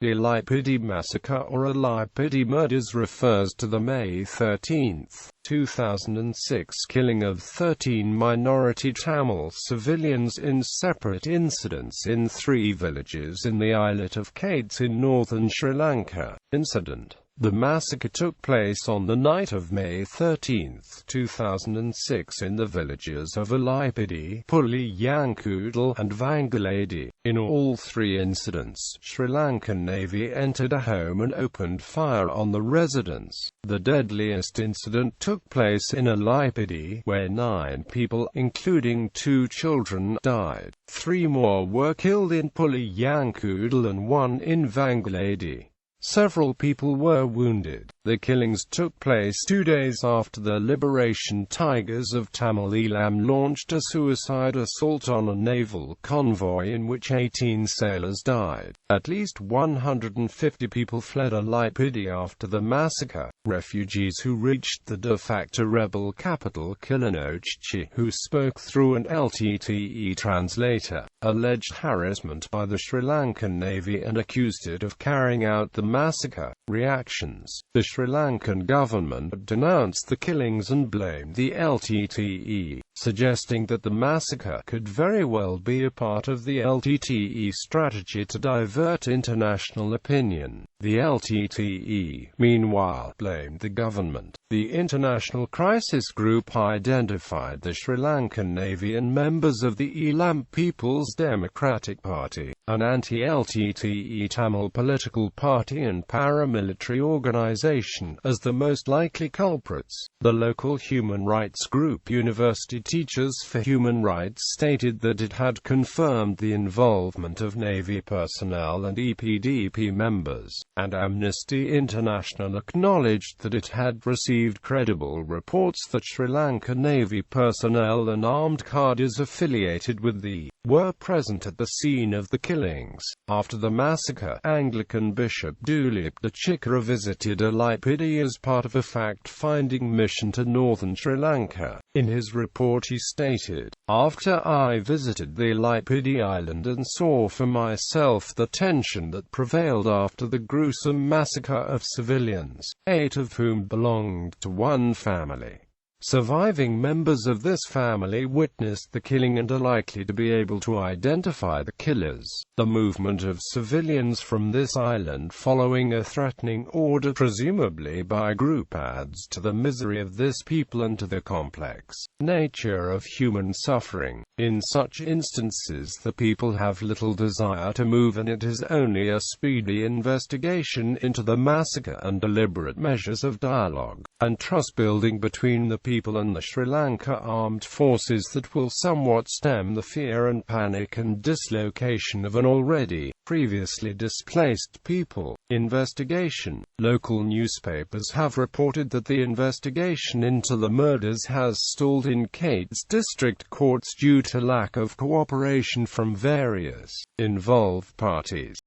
The Allaipiddy massacre or Allaipiddy murders refers to the May 13, 2006 killing of 13 minority Tamil civilians in separate incidents in 3 villages in the islet of Kayts in northern Sri Lanka. The massacre took place on the night of May 13, 2006 in the villages of Allaipiddy, Puliyankudal and Vangaladi. In all 3 incidents, Sri Lankan Navy entered a home and opened fire on the residents. The deadliest incident took place in Allaipiddy, where 9 people, including 2 children, died. 3 more were killed in Puliyankudal and 1 in Vangaladi. Several people were wounded. The killings took place 2 days after the Liberation Tigers of Tamil Eelam launched a suicide assault on a naval convoy in which 18 sailors died. At least 150 people fled Allaipiddy after the massacre. Refugees who reached the de facto rebel capital Kilinochchi, who spoke through an LTTE translator, alleged harassment by the Sri Lankan Navy and accused it of carrying out the massacre. Reactions: the Sri Lankan government denounced the killings and blamed the LTTE, suggesting that the massacre could very well be a part of the LTTE strategy to divert international opinion. The LTTE, meanwhile, blamed the government. The International Crisis Group identified the Sri Lankan Navy and members of the Eelam People's Democratic Party, an anti-LTTE Tamil political party and paramilitary organization, as the most likely culprits. The local human rights group University Teachers for Human Rights stated that it had confirmed the involvement of Navy personnel and EPDP members, and Amnesty International acknowledged that it had received credible reports that Sri Lanka Navy personnel and armed cadres affiliated with the were present at the scene of the killings. After the massacre, Anglican Bishop Dulip Chikra visited Allaipiddy as part of a fact-finding mission to northern Sri Lanka. In his report he stated, "After I visited the Allaipiddy island and saw for myself the tension that prevailed after the gruesome massacre of civilians, 8 of whom belonged to one family. Surviving members of this family witnessed the killing and are likely to be able to identify the killers. The movement of civilians from this island following a threatening order presumably by a group adds to the misery of this people and to the complex nature of human suffering. In such instances the people have little desire to move, and it is only a speedy investigation into the massacre and deliberate measures of dialogue and trust building between the people and the Sri Lanka armed forces that will somewhat stem the fear and panic and dislocation of an already previously displaced people." Investigation. Local newspapers have reported that the investigation into the murders has stalled in Kayts district courts due to lack of cooperation from various involved parties.